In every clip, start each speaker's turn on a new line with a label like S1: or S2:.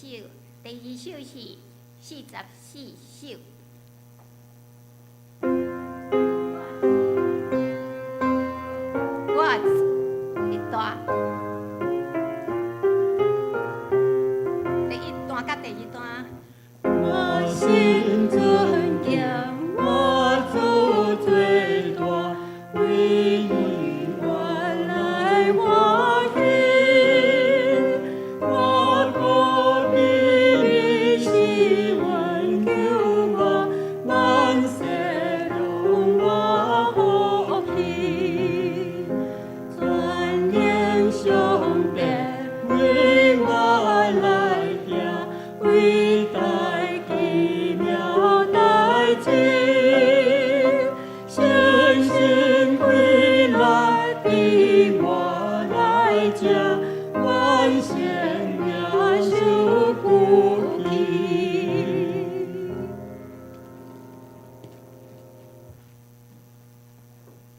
S1: 首，第二首是44首。我一段，第一段甲第二段。
S2: 我心尊敬，我主最大，为你我来我去，我不必你希望救我，万世容我和平，尊英雄别为我来行，为大。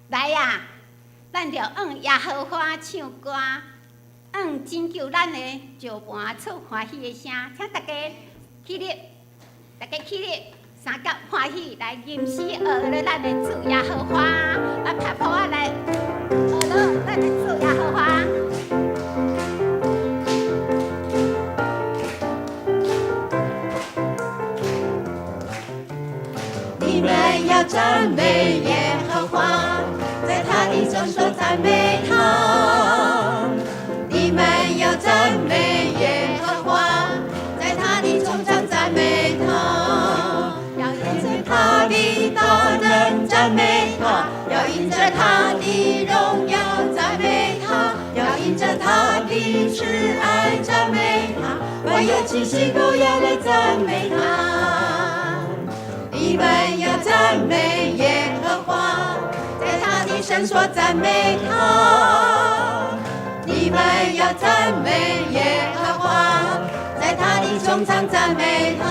S1: 来呀，咱着用耶和华唱歌，用拯救咱的石盘出欢喜的声，请大家起立，大家起立，三角欢喜来吟诗学了咱的主耶和华，来拍谱啊来学了咱的主耶和华。
S2: 你们要赞美耶和华，在他的圣所赞美他。你们要赞美耶和华，在他的中场赞美他。要因着他的大能赞美他，要因着他的荣耀赞美他，要因着他的慈爱赞美他，凡有气息都要来赞美他。你们要赞美耶和华，在他的圣所赞美他。你们要赞美耶和华，在他的中场赞美他。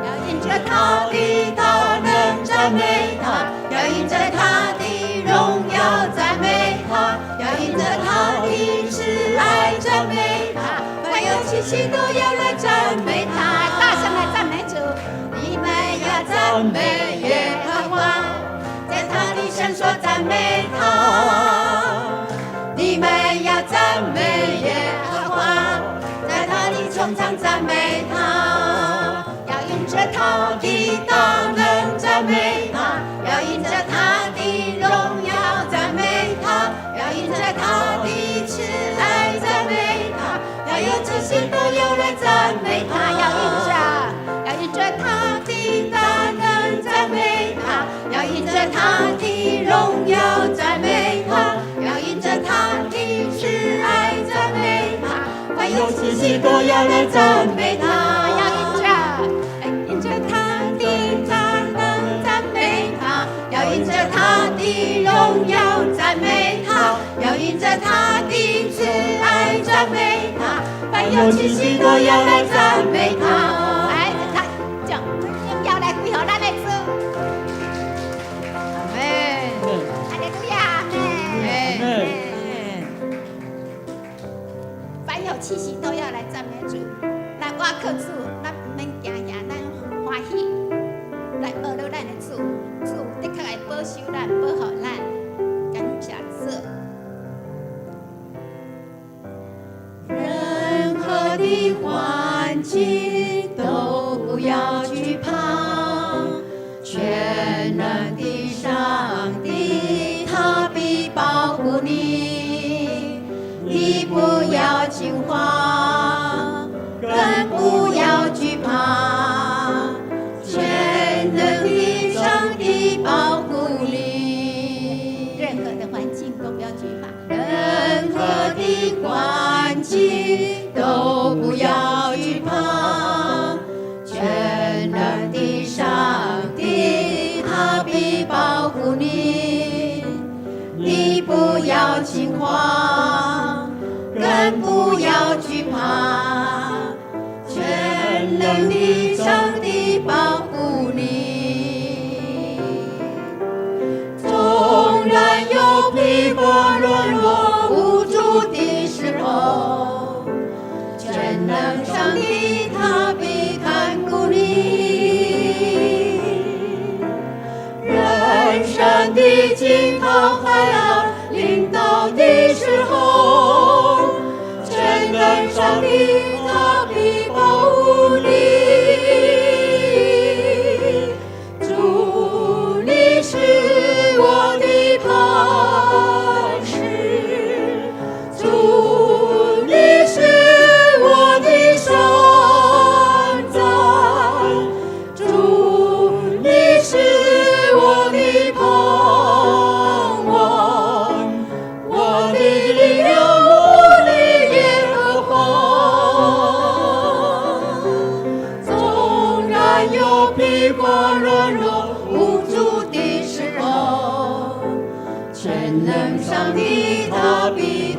S2: 要因着他的大能赞美他，要因着他的荣耀赞美他，要因着他的慈爱赞美他，凡有气息都要来赞美他。
S1: 大声来赞美主。
S2: 你们要赞美耶和华，在他的圣所赞美他。你们要赞美耶和华，在他的中场赞美他。要因着他的大能赞美他，要因着他的荣耀赞美他，要因着他的慈爱赞美他，要有这些都要来赞美他。要因着他的大能赞美他，要因着他的荣耀赞美他，要因着他的慈爱赞美他，凡有气息都要来赞美他。要因着他的大能赞美他，要因着他的荣耀赞美他，要因着他的慈爱赞美他，凡有气息都要来赞美他。
S1: 气息都要来赞美主，来挖靠主，咱唔免惊吓，咱欢喜来学了咱的主，主的确来保守咱，保护咱，感谢主。
S2: 任何的环境都不要惧怕，全能的上帝他必保护你，你不要惊慌，更不要惧怕，全能的上帝保护你。
S1: 任何的环境都不要惧怕，
S2: 任何的环境都不要惧怕，全能的上帝他必保护你，你不要惊慌，更不要惧怕，全能的上帝保护你。纵然有疲乏软弱无助的时候，全能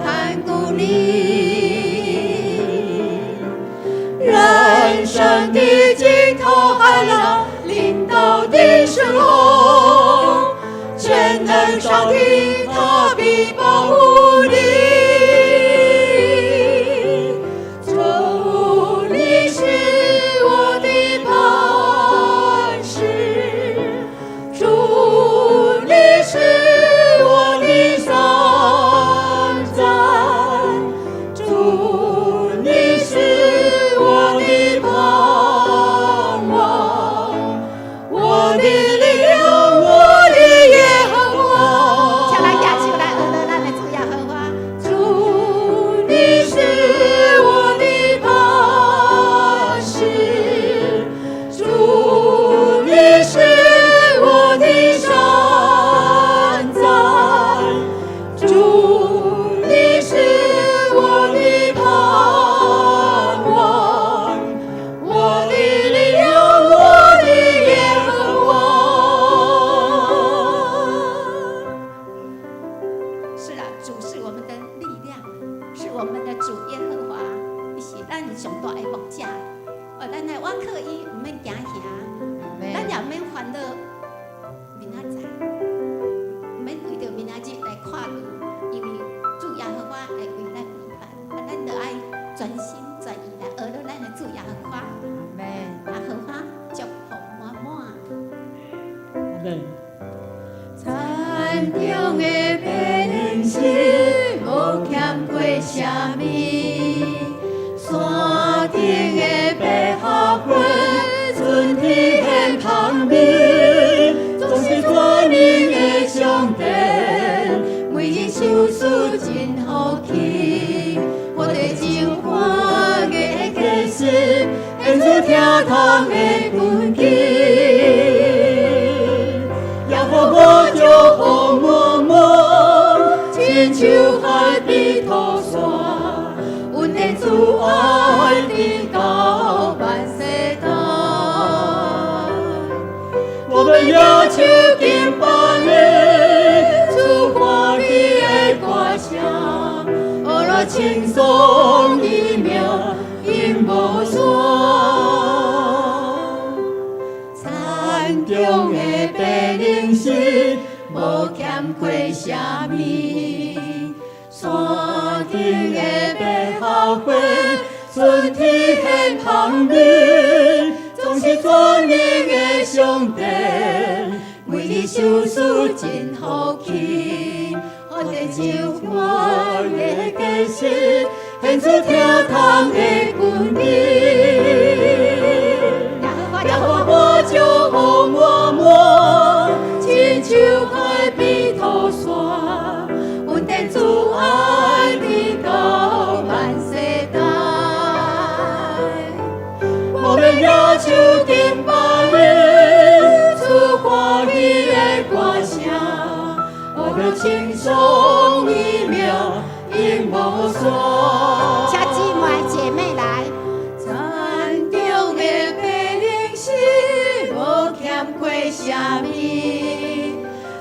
S2: 看顾你。人生的尽头还那领导的时候，全能上帝他必保护你。主，你是我的磐石，主，你是我的山寨，主，你是我的盼望，我的力量，我的耶和华。
S1: 请咱举手来学着咱的主耶和华。
S2: 主，你是我的磐石，主，你是我的山寨，主，你是我的盼望，我的力量，我的耶和华。
S1: 是啊，主是我们的力量，是我们的主耶和华，伊是咱上大的牧者。咱来我靠伊，唔免惊吓，咱也唔免烦恼明仔载，唔免为着明仔日来看路，因为主耶和华会为咱陪伴，咱就爱专心专意来学着咱的主耶和华，耶和华祝福满满。
S3: 阿门。
S2: 山中的百姓无欠过什么，山顶的百合花，春天很香味，总是全能的上帝，每日手事真好去，我对情欢的假实，演出跳动的根基。也予我祝福满满，亲像海边土沙，阮的主爱的到万世代。我们也唱敬拜的主欢喜的歌声，学了轻松的命因无山。山中的白灵石无欠过什么，山顶的百合花，春天很香味，总是全能的上帝，每日手事真好去，我的情欢的假实，献出跳动的根基。也予我祝福满满，亲像海边土沙，阮的主爱的到万世代。我们也唱敬拜的主欢喜的歌声，学了轻松的命因无山。
S1: 请姊妹姐妹来。
S2: 山中的白灵石无欠过什么，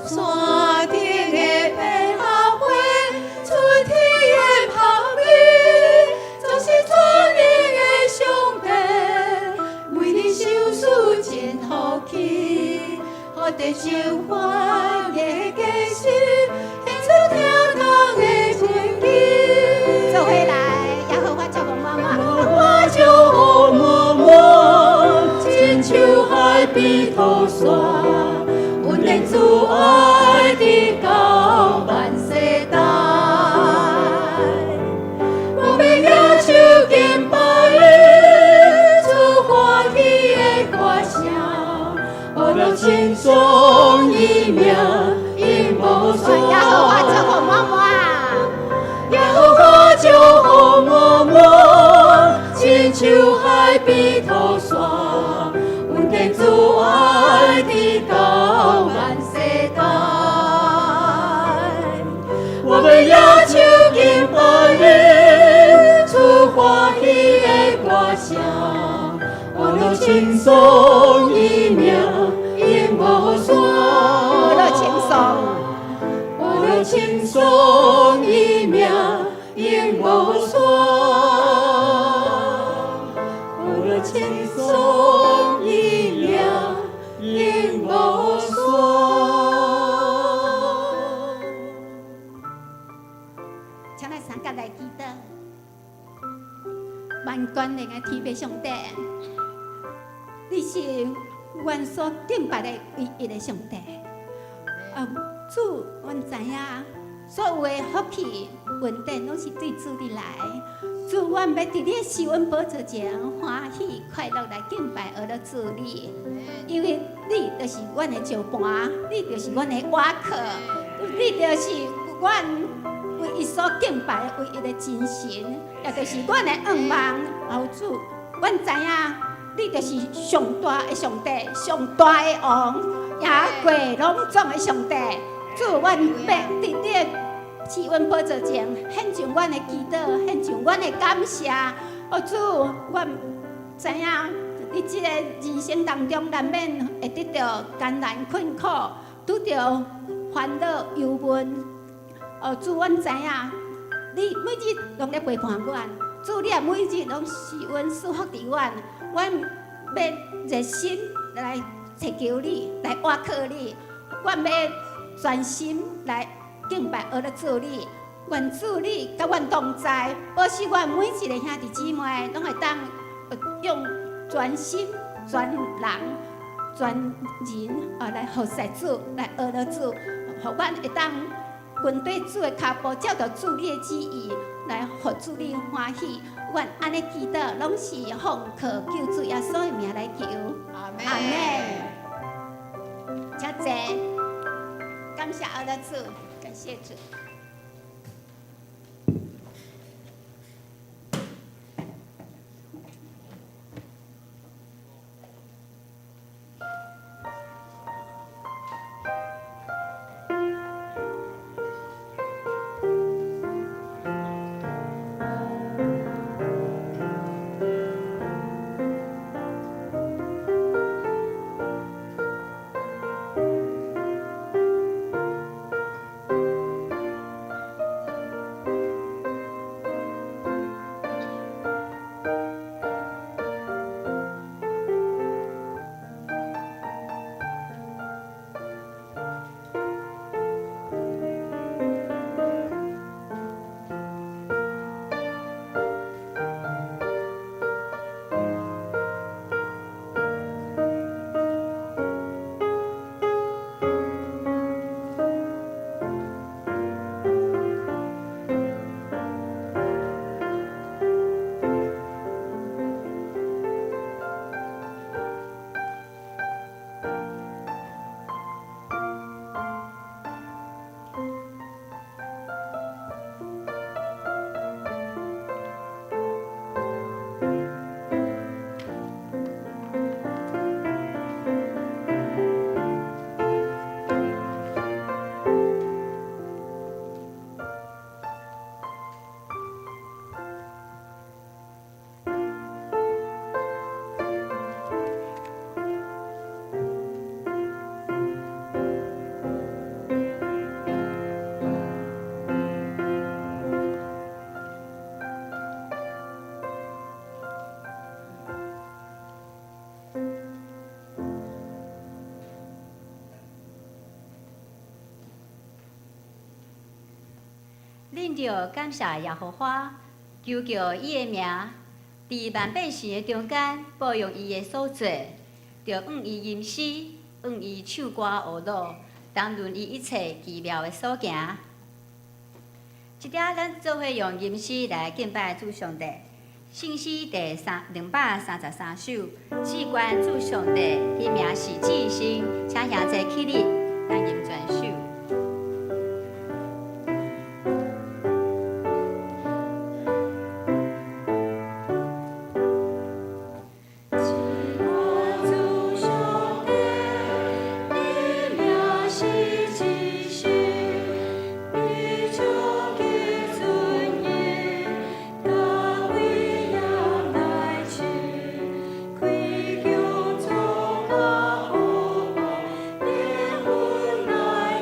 S2: 山顶的百合花，春天的香味，总是全能的上帝，每日手事真好去，我的情欢的假实，献出跳动的根基。
S1: 做伙来，耶和华祝福满满。
S2: 我祝福满满，亲像海边土沙，阮的主爱的到万世代。我们也唱敬拜的主欢喜的歌声，学了轻松的命因无山。
S1: 耶和华祝福满满。
S2: 也予我祝福满满，亲像海边土沙，阮的主爱的到万世代。我们也唱敬拜的主欢喜的歌声，学了轻松的命因无山。
S1: 我乐轻松。
S2: 我了轻松的命无双，我轻松一样应无双。
S1: 请来三角来祈祷，万关灵的天父上帝，你是阮所敬拜的唯一的上帝。主，阮知影，所有的福气、稳定，拢是对主你来。主，阮要伫你的施恩宝座前欢喜快乐来敬拜而了主你，因为你就是阮的石盘，你就是阮的瓦壳，你就是阮唯一所敬拜的唯一的真神，也就是阮的愿望。主，阮知影，你就是上大的上帝，上大的王，也过拢总的上帝。主，阮要伫你的施恩宝座前献上阮的祈祷，献上阮的感谢。主，阮知影，伫即个人生当中，难免会得到艰难困苦，拄着烦恼忧闷。主，阮知影，你每日拢咧陪伴阮，主，你也每日拢是阮祝福伫阮，阮要热心来祈求你，来倚靠你，阮要全心来敬拜而了主你，愿主你甲阮同在，保守阮每一个兄弟姊妹，拢会当用全心、全人、全人来服侍主，来学了主，互阮会当跟对主的脚步，照着主你的旨意来，互主你欢喜。阮安尼祈祷，拢是奉靠救主耶稣的名来求。
S2: 阿
S1: 阿门。请坐，感谢阿拉主，感谢主。
S4: 恁着感谢耶和华，求叫伊的名伫万百姓的中间保佑伊的所做，着愿伊吟诗，愿伊唱歌学乐，当论伊一切奇妙的所行。即点咱做伙用吟诗来敬拜主上帝。圣诗第233首，至关主上帝，伊名是至圣，请兄弟起立，咱吟全首。
S2: 来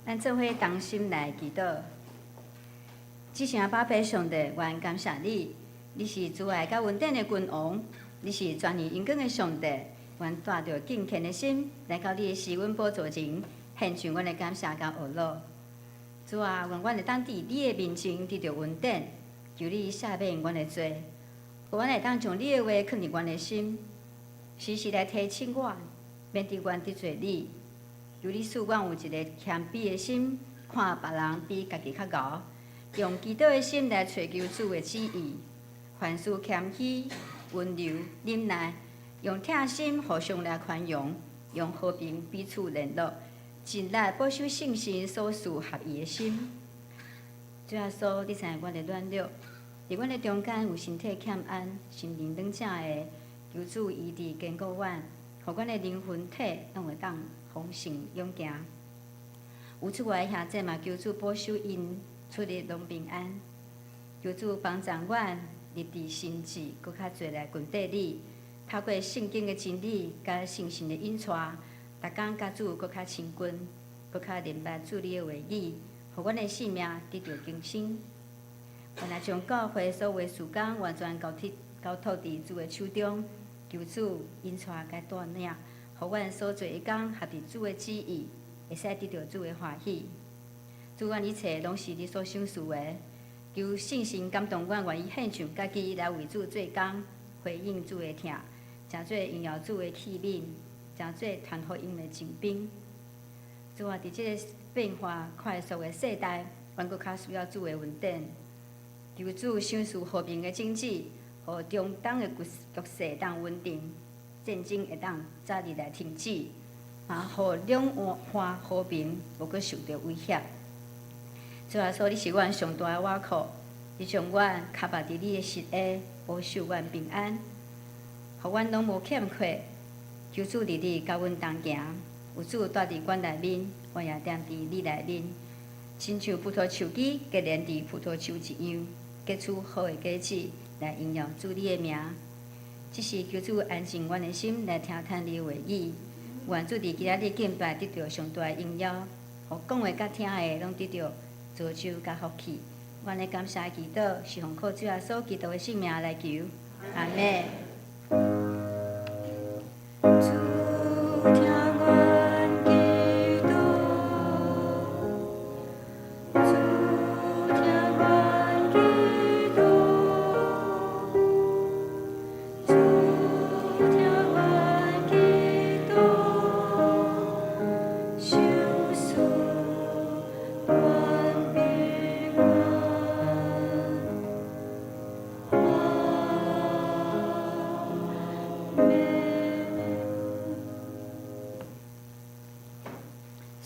S4: 咱做伙同心来祈祷。只声宝贝上帝，愿感谢你，你是慈爱甲稳定的君王，你是全能荣光的上帝。愿带着敬虔的心来到你的施恩宝座前，献上阮的感谢甲懊恼。主啊，愿阮会当伫你的面前得到稳定，求你赦免阮的罪，互阮会当将你的话放入阮的心，时时来提醒我，免得阮得罪你。求你使阮有一个谦卑的心，看别人比家己较牛，用祈祷的心来寻求主的旨意，凡事谦虚、温柔、忍耐，用疼心互相来宽容，用和平彼此联络，尽力保守信心所属合一的心。主耶稣，你知影阮的软弱，伫阮的中间有身体欠安、心灵软正的，求主医治坚固阮，互阮的灵魂体拢会当丰盛勇行。有出外的兄弟嘛，求主保守因出入拢平安。求主帮助阮立志心志，搁较侪来grund底你，透过圣经的真理甲信心的引带，逐工甲主搁较亲近，搁较明白主你的话语，互阮的性命得到更新。原来将教会所有事工完全交托伫主的手中，求主引带甲带领，互阮所做的工合伫主的旨意，会使得到主的欢喜。主，阮一切拢是你所赏赐的，求信心感动阮，愿意献上家己来为主做工，回应主的疼，诚做荣耀主的器皿，诚做传福音的精兵。主啊，伫即个变化快速的世代，阮搁较需要主的稳定。求主赏赐和平的经济，互中东的局势会当稳定，战争会当早日来停止，互两岸和平无搁受到威胁。主啊，说你是阮上大的瓦靠，你将阮卡绑伫你的膝下，保守阮平安，互阮拢无欠缺。求主日日甲阮同行，有主住伫阮内面，我也踮伫你内面，亲像葡萄树枝结连伫葡萄树一样。结出好的果子，来荣耀主你的名。只是求主安静阮的心，来听听你的话语。愿主伫今仔日敬拜得到上大的荣耀，互讲的甲听的拢得到造就甲福气。阮的感谢祈祷，是奉靠主耶稣基督的圣名来求，阿门。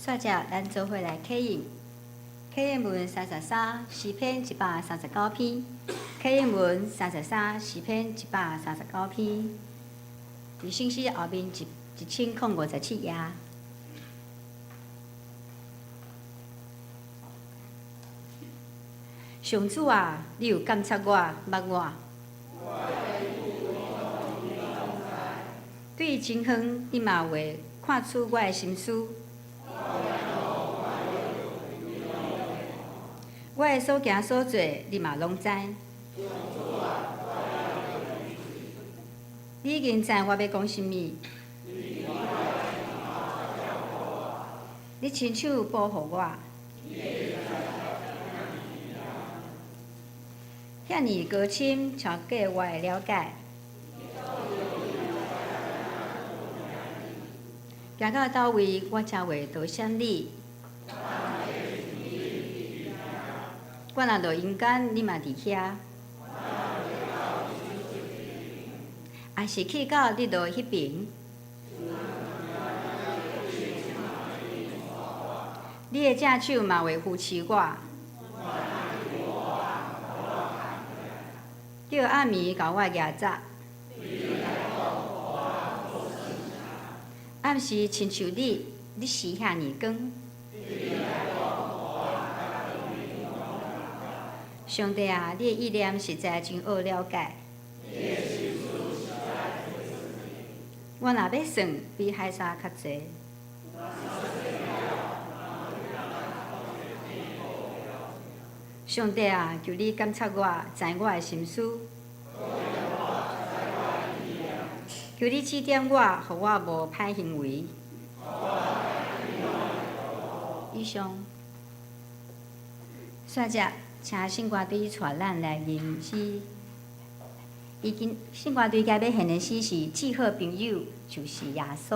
S4: 煞只咱做伙来启应，启应文33诗篇139篇，启应文33诗篇139篇，伫信息后面1057页。上主啊，你有监察我、捌我，对真远你嘛会看出我的心思。我的所行所做，你嘛拢知。你已经知我要讲甚物。你亲手保护我。遐尼高深，超过我的了解。行到倒位，我才会多想你。我若落阴间，你嘛伫遐；也是去到你落迄边。你的正手嘛会扶持我。叫暗暝甲我举早。暗时亲像你是遐尼光。上帝啊，你的意念实在真好了解。我若要算，比海沙较济。上帝啊，求你监察我，知我的心思。求你指点我，互我无歹行为。以上。煞只，请圣歌队带咱来吟诗。已经圣歌队家要献的诗是《至好朋友就是耶稣》。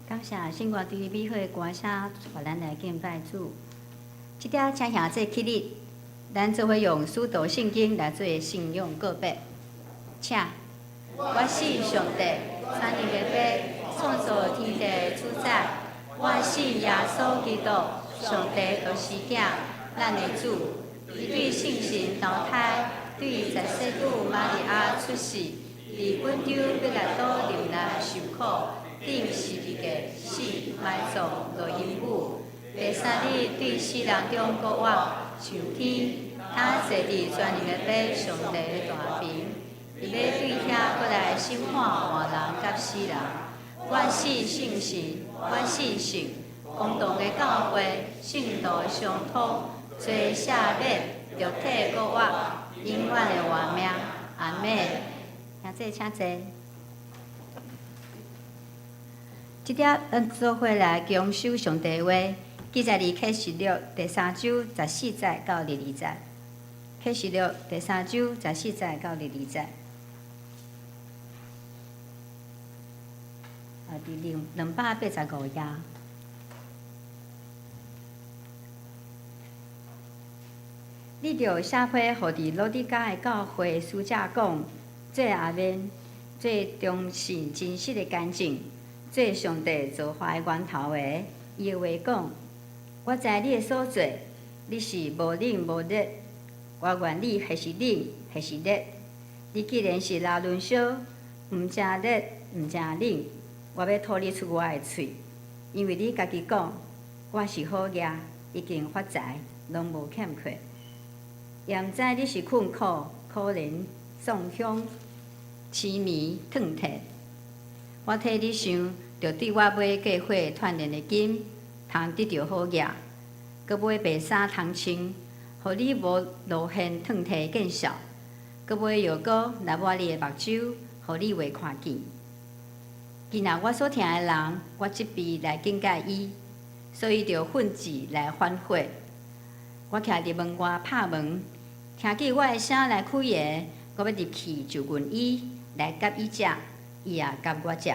S4: 感谢圣歌队美好的歌声，带咱来敬拜主。即条请下这起日，咱就会用使徒圣经来做信仰告白。请，我是上帝，三日的父，创造天地主宰。我是耶稣基督，上帝就是囝，咱的主。伊对圣神投胎，对十世主玛利亚出世，伫本州彼拉多林内受苦。顶十字架死埋葬落阴府，第三日对死人中国活上天，他坐伫全能的父上帝的大屏，伊要对遐过来审判活人甲死人。我是圣神，我是神，公道的教会，圣道相通，做赦免，肉体国活，永远的活命。阿门。请坐。即条做伙来强守上帝话，记载伫启示录第3章14节到22节。启示录第3章14节到22节。伫285页。你着写批，互伫罗底加的教会使者讲，这阿免。最忠信真实的干净，最上帝造化的源头的。伊的话讲：我知你的所做，你是无冷无热，我愿你还是冷还是热。你既然是拉轮烧，毋正热毋正冷，我要吐你出我的喙，因为你家己讲，我是好业，已经发财，拢无欠缺。也毋知你是困苦、可怜、丧凶、痴迷、疼痛。我替你想，着对我买过火锻炼的金，通得到好业，搁买白衫通穿，互你无路现疼痛见效。搁买药膏来抹你的目睭，互你袂看见。今仔我所听的人，我即边来警戒伊，所以着奋志来反悔。我徛伫门外拍门，听见我的声来开个，我要入去就问伊来甲伊食，伊也甲我食。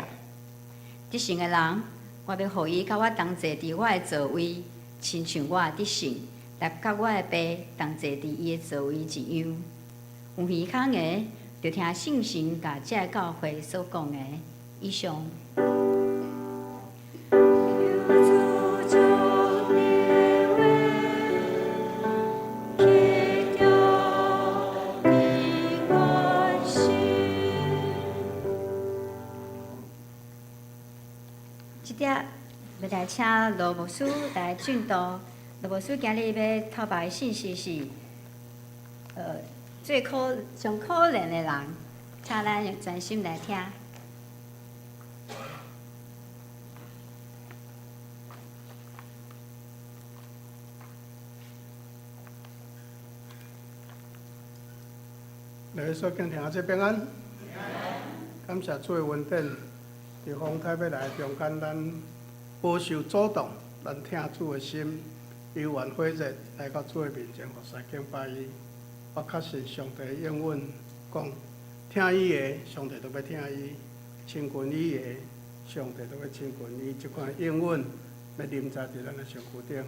S4: 得胜的人，我要互伊甲我同坐伫我的座位，亲像我的得胜来甲我的爸同坐伫伊的座位一样。有耳孔的，就听圣神甲这教会所讲的。以上。即点要来请罗牧师来转导。罗牧师今日要头白的信息是，最上可怜的人，请咱专心来听。
S5: 来，所敬听这平安，感谢主的恩典，伫风台要来中间，咱保守主动，咱听主的心，幽怨火热来到主的面前，互三敬拜伊。我确信上帝的应允讲，听伊的，上帝都要听伊；亲近伊的，上帝都要亲近伊。即款应允要临在伫咱的身躯顶，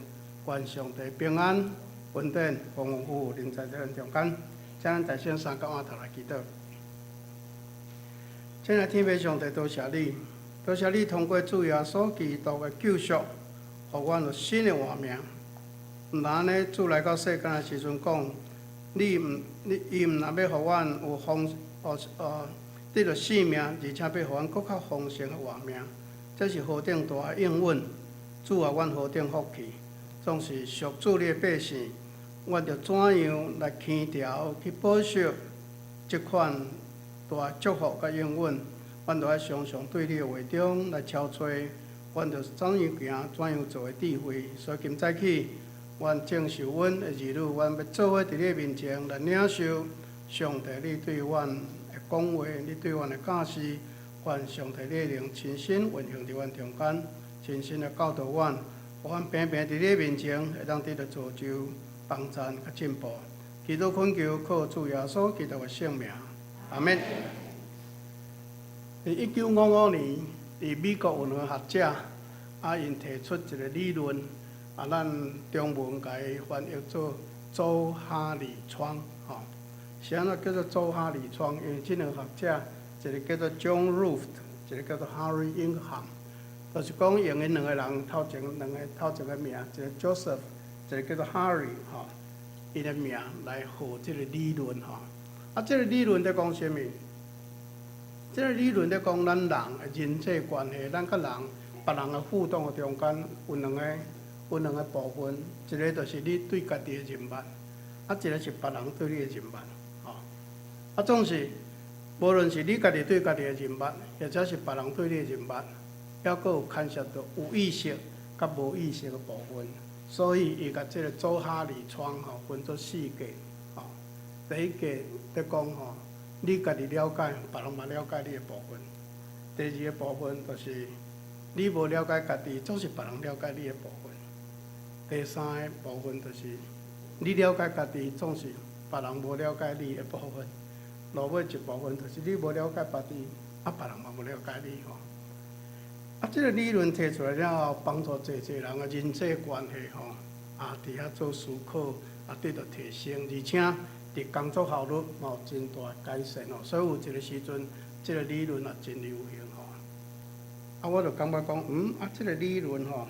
S5: 愿上帝平安、恩典、丰丰富富临在咱中间。请咱在线上甲我头来祈祷。亲爱天父上帝，多谢你，多谢你通过主耶稣基督的救赎，互阮有新的活命。毋然呢，主来到世间的时阵讲，伊毋但要互阮有得到性命，而且要互阮更较丰盛的活命，这是何等大的应允！主啊，阮何等福气！总是属主你的百姓。阮着怎样来牵调去保守即款大祝福甲应允？阮着爱常常对你的话中来敲吹，阮着怎样行，怎样做的智慧。所以今早起，阮正受阮的儿女，阮要做伙伫你面前来领受上帝你对阮的讲话，你对阮的教示。愿上帝你的灵亲身运行伫阮中间，亲身来教导阮，互阮平平伫你面前会当得到造就。帮赞甲进步，祈祷恳求靠主耶稣基督的圣名，阿免。伫1955年，伫美国文学学者因提出一个理论，咱中文甲伊翻译做周哈里窗，是安怎叫做周哈里窗？因为这两个学者，一个叫做 John Ruft， 一个叫做 Harry Ingham， 就是讲用因两个人头前个名，一个 Joseph。一个叫做 Harry 伊的名来号这个理论这个理论在讲什么？这个理论在讲咱人的人际关系，咱甲人别人的互动的中间有两个部分，一个就是你对家己的人物，一个是别人对你的人物总是无论是你家己对家己的人物，或者是别人对你的人物，还佫有牵涉到有意识甲无意识的部分。所以，伊甲这个周哈里窗分做4格第一格在讲你家己了解，别人嘛了解你的部分；第二个部分就是你无了解家己，总是别人了解你的部分；第三个部分就是你了解家己，总是别人无了解你的部分。落尾一部分就是你无了解别人，别人嘛无了解你这个理论提出来了后，帮助侪人的人际关系伫遐做思考，得到提升，而且伫工作效率嘛有真大改善所以有一个时阵，这个理论也真流行吼。啊，我就感觉讲，这个理论吼，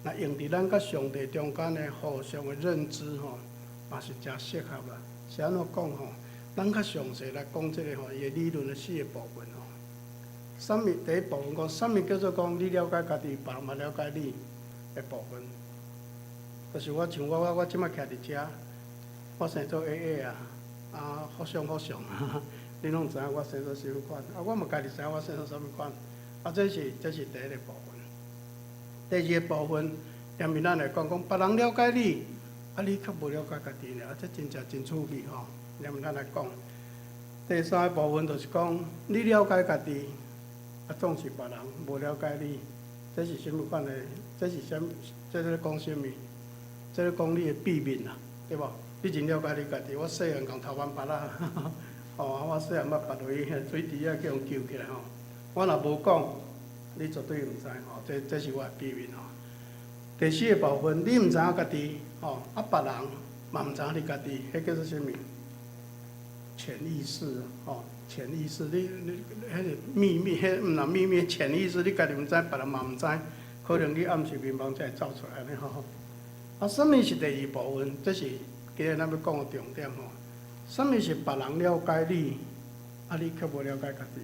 S5: 那用伫咱甲上帝中间的互相的认知吼，嘛是真适合啦。是安怎讲吼？咱较详细来讲这个吼，伊的理论的4个部分吼。什么？第一部分讲，什么叫做讲你了解家己，别人嘛了解你的部分。就是我像我即摆徛伫遮，我生做 AA 啊，互相，你拢知影我生做什么款，我嘛家己知影我生做什么款，这是第一个部分。第二个部分，下面咱来讲别人了解你，你较无了解家己呢，这真正真趣味吼。下面咱来讲，第三个部分就是讲你了解家己，总是别人无了解你，这是什么款的？这是什？这是讲什么？这是讲你的秘密啦，对无？你真了解你家己。我细汉共头挽拔啦，我细汉捌拔落去水池叫人救起来吼。我若无讲，你绝对毋知吼。这是我的秘密吼。第4个部分，你毋知影家己别人嘛毋知影你家己，迄叫做什么？潜意识潜意识，你迄个秘密，迄毋若秘密，潜意识，你家己毋知，别人嘛毋知，可能你暗时眠梦才会走出来安尼吼。什么是第2部分？这是今日咱要讲的重点吼。什么是别人了解你，你却无了解家己？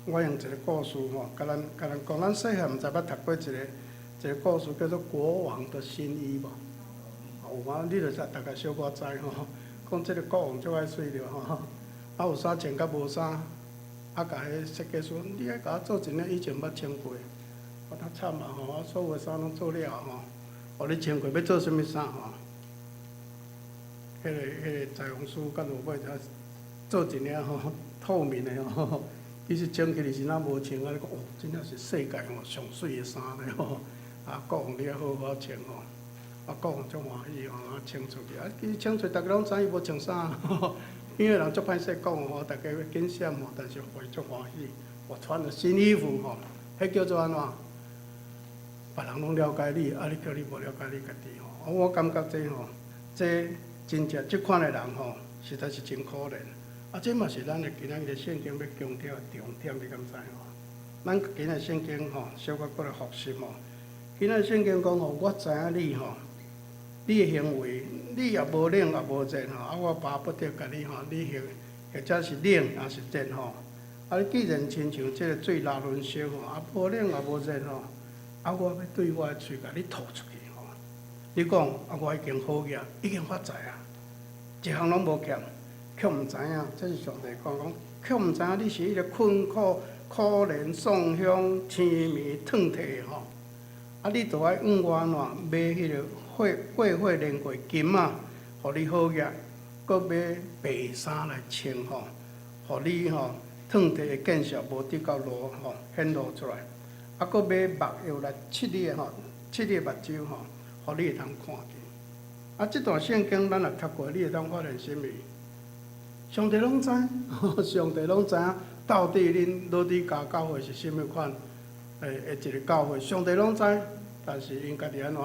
S5: 我用一个故事吼，甲咱讲，咱细汉毋知捌读过一个故事，叫做《国王的新衣》无？有啊，你著大概小可知吼。讲即个国王足爱水着吼，有衫穿甲无衫，甲迄设计师，你爱甲我做一领以前捌穿过。我较惨啊吼！我所有的衫拢做了吼，互你穿过要做什物衫吼？迄个裁缝师到落尾才做一领吼透明的吼，其实穿起来是咱无穿啊！你讲真正是世界上水的衫咧吼！国王你也好好穿吼，国王足欢喜吼，穿出去其实穿出去大家拢知伊无穿衫吼，边个人足歹势讲吼，大家要紧闪吼，但是会足欢喜，我穿了新衣服吼，迄叫做安怎？别人拢了解你，你叫你无了解你家己吼。我感觉这真正即款的人吼，实在是真可怜。这嘛是咱的今仔日圣经要强调的重点，你敢知吼？咱今仔圣经吼，小可过来复习吼。今仔圣经讲吼，我知影你吼，你的行为，你也无冷也无热吼，我巴不得甲你吼，你行或者是冷也是热吼。你既然亲像这个水拉轮烧吼，无冷也无热吼。我要对我的嘴甲你吐出去吼！你讲我已经好个，已经发财啊，一项拢无欠，却毋知影，这是上帝讲，却毋知影你是迄个困苦、可怜、丧乡、痴迷、躺退吼。你著爱我安怎买迄个过火炼过金啊，互你好个，搁买白衫来穿吼，互你吼躺退的见识无得到露吼显露出来。搁买目药来切你的目睭吼，互你会通看见。这段圣经咱若读过，你会当发现什么？上帝拢知，上帝拢知影到底恁老底家教会是什么款一个教会，上帝拢知，但是因家己安怎，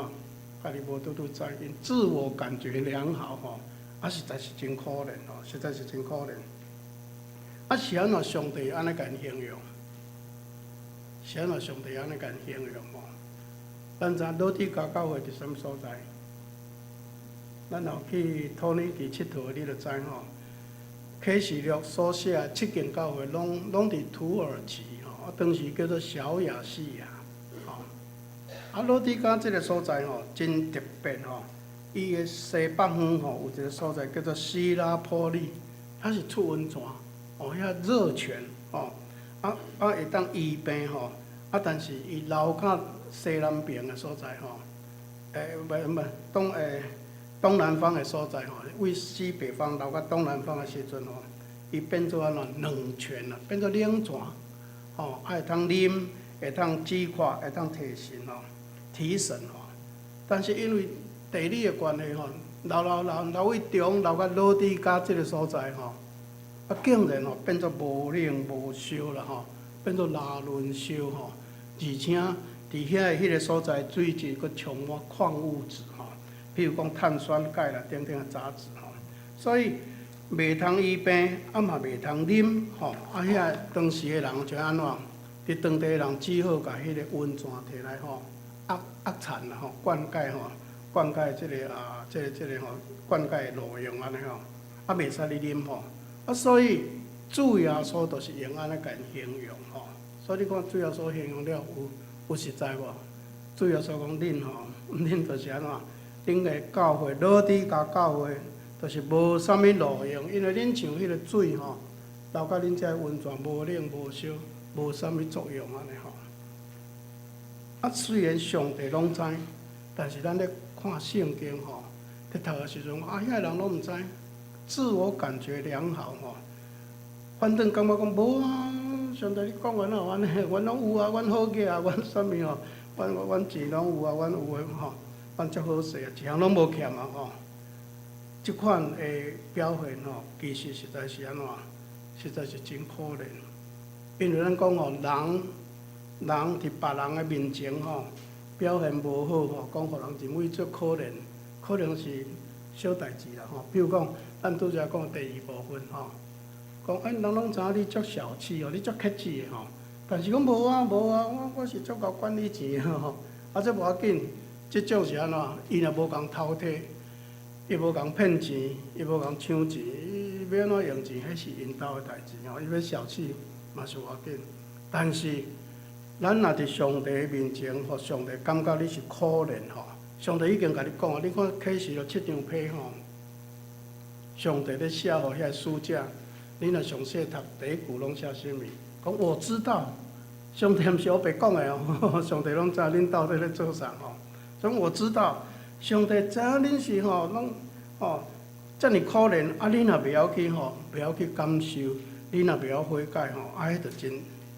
S5: 家己无拄知，因自我感觉良好吼，实在是真可怜吼，实在是真可怜。是安怎上帝安尼甲因形容？是安怎上帝安尼甲因形容吼？咱知老底家教会伫什么所在？咱若去土耳其佚佗，你就知吼。启示录所写7间教会，拢伫土耳其吼，当时叫做小亚细亚吼。老底家这个所在吼，真特别吼。伊个西北方吼有一个所在叫做希拉波利，它是出温泉，遐热泉吼。会当医病吼，但是伊流较西南边的所在吼，东南方的所在吼，为西北方流到东南方的时阵吼，伊变做安怎冷泉啦，变做冷泉吼，会通啉，会通止渴，会通提神吼，提神吼。但是因为地理的关系吼，流为中，流到老底家这个所在吼。竟然吼变作无冷无烧啦吼，变作拉轮烧吼，而且伫遐迄个所在水质佫充满矿物质吼，譬如讲碳酸钙啦等等的杂质吼，所以袂通医病，啊嘛袂通啉，吼，啊遐当时诶人就安怎？伫当地人只好甲迄个温泉摕来吼，压产啦吼，灌溉吼，灌溉即个吼，灌溉路用安尼吼，啊袂使你啉吼，啊所以主耶稣就是用安尼甲因形容吼，所以你看主耶稣形容了有实在无？主耶稣讲恁吼，恁就是安怎？恁个教会老底甲教会。就是无啥物路用，因为恁像迄个水吼，流到恁遮温泉无冷无烧，无啥物作用安尼吼。啊，虽然上帝拢知，但是咱咧看圣经吼，伫读诶时阵，啊，遐人拢毋知，自我感觉良好吼，反正感觉讲无啊，上帝你讲安怎安尼，阮拢有啊，阮好个啊，阮啥物吼，阮钱拢有啊，阮有诶吼，阮足好势啊，一项拢无欠啊吼。即款诶表现吼，其实实在是安怎？实在是真可怜。因为咱讲吼，人伫别人诶面前吼，表现无好吼，讲互人认为足可怜，可能是小代志啦吼。比如讲，咱拄则讲第二部分吼，讲人拢知影你足小气哦，你足客气诶吼。但是讲无啊，我是足够管你钱吼，啊这无要紧，即种是安怎？伊若无共偷摕。伊无共骗钱，伊无共抢钱，伊要安怎用钱，迄是因兜诶代志吼。伊要小气嘛是无要紧，但是咱若伫上帝面前，互上帝感觉你是可怜吼。上帝已经甲你讲啊，你看启示录7张批吼，上帝咧写互遐书者，你若详细读第一句拢写啥物？讲我知道，上帝毋是我白讲诶哦，上帝拢知恁到底咧做啥吼。所以我知道。上帝知影恁是吼，拢吼遮尔可怜，啊，你若袂晓去吼，袂晓去感受，你若袂晓悔改吼，啊，迄着真